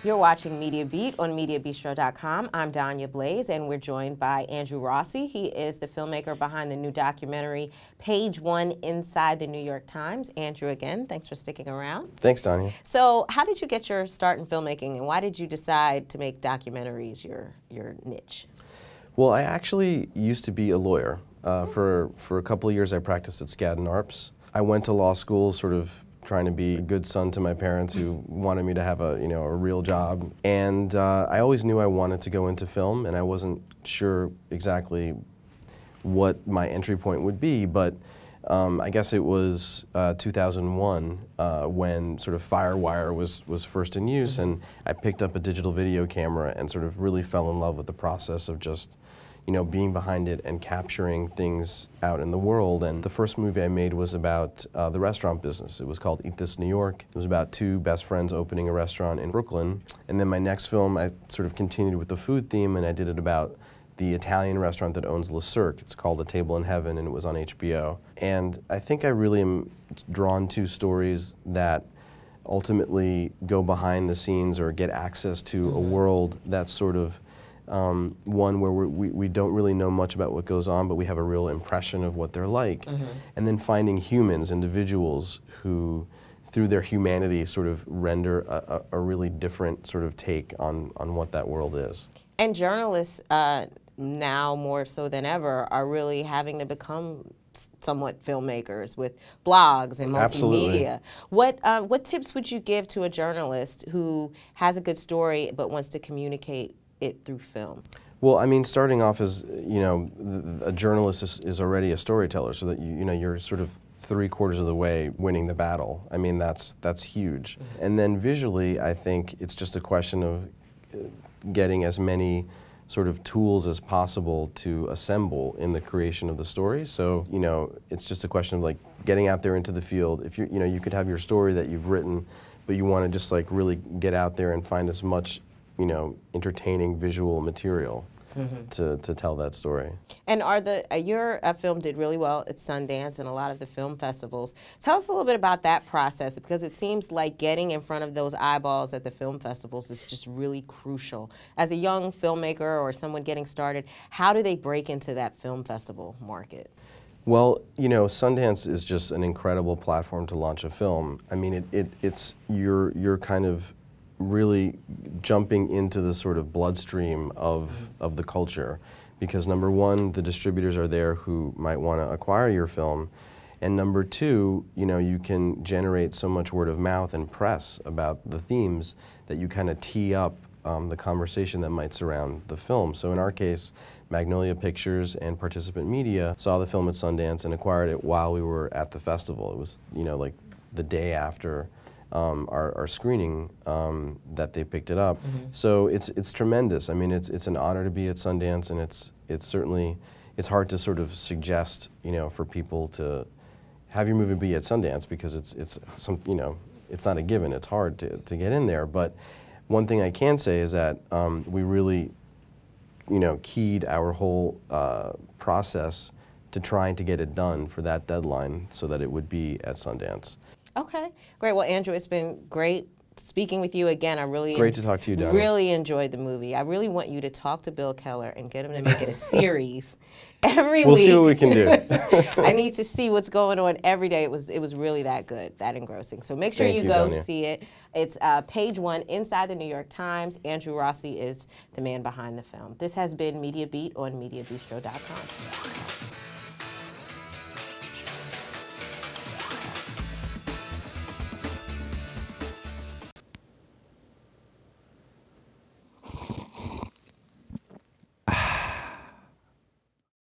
You're watching Media Beat on Mediabistro.com. I'm Danya Blaze, and we're joined by Andrew Rossi. He is the filmmaker behind the new documentary, Page One Inside the New York Times. Andrew, again, thanks for sticking around. Thanks, Danya. So how did you get your start in filmmaking, and why did you decide to make documentaries your niche? Well, I actually used to be a lawyer. For a couple of years, I practiced at Skadden Arps. I went to law school sort of trying to be a good son to my parents who wanted me to have a real job. And I always knew I wanted to go into film, and I wasn't sure exactly what my entry point would be, but I guess it was 2001 when sort of FireWire was first in use, and I picked up a digital video camera and sort of really fell in love with the process of just being behind it and capturing things out in the world. And the first movie I made was about the restaurant business. It was called Eat This New York. It was about two best friends opening a restaurant in Brooklyn. And then my next film, I sort of continued with the food theme, and I did it about the Italian restaurant that owns Le Cirque. It's called A Table in Heaven, and it was on HBO. And I think I really am drawn to stories that ultimately go behind the scenes or get access to a world that's sort of one where we don't really know much about what goes on, but we have a real impression of what they're like. And then finding humans, individuals who, through their humanity, sort of render a really different sort of take on what that world is. And journalists now more so than ever are really having to become somewhat filmmakers with blogs and multimedia. Absolutely. What tips would you give to a journalist who has a good story but wants to communicate it through film? Well, I mean, starting off as, a journalist is already a storyteller, so that you're sort of 3/4 of the way winning the battle. I mean, that's huge. And then visually, I think it's just a question of getting as many sort of tools as possible to assemble in the creation of the story. So, it's just a question of like getting out there into the field. If you could have your story that you've written, but you want to just like really get out there and find as much entertaining visual material to tell that story. And your film did really well at Sundance and a lot of the film festivals. Tell us a little bit about that process, because it seems like getting in front of those eyeballs at the film festivals is just really crucial. As a young filmmaker or someone getting started, how do they break into that film festival market? Well, Sundance is just an incredible platform to launch a film. I mean, you're kind of really jumping into the sort of bloodstream of the culture, because number one, the distributors are there who might want to acquire your film, and number two, you can generate so much word of mouth and press about the themes that you kind of tee up the conversation that might surround the film. So in our case, Magnolia Pictures and Participant Media saw the film at Sundance and acquired it while we were at the festival. It was like the day after our screening that they picked it up. So it's tremendous. I mean, it's an honor to be at Sundance, and it's certainly hard to sort of suggest for people to have your movie be at Sundance, because it's not a given. It's hard to get in there. But one thing I can say is that we really keyed our whole process to trying to get it done for that deadline so that it would be at Sundance. Okay, great. Well, Andrew, it's been great speaking with you again. I really great to talk to you, Donna. Really enjoyed the movie. I really want you to talk to Bill Keller and get him to make it a series every week. We'll see what we can do. I need to see what's going on every day. It was really that good, that engrossing. So make sure you go see it. It's Page One Inside the New York Times. Andrew Rossi is the man behind the film. This has been Media Beat on Mediabistro.com.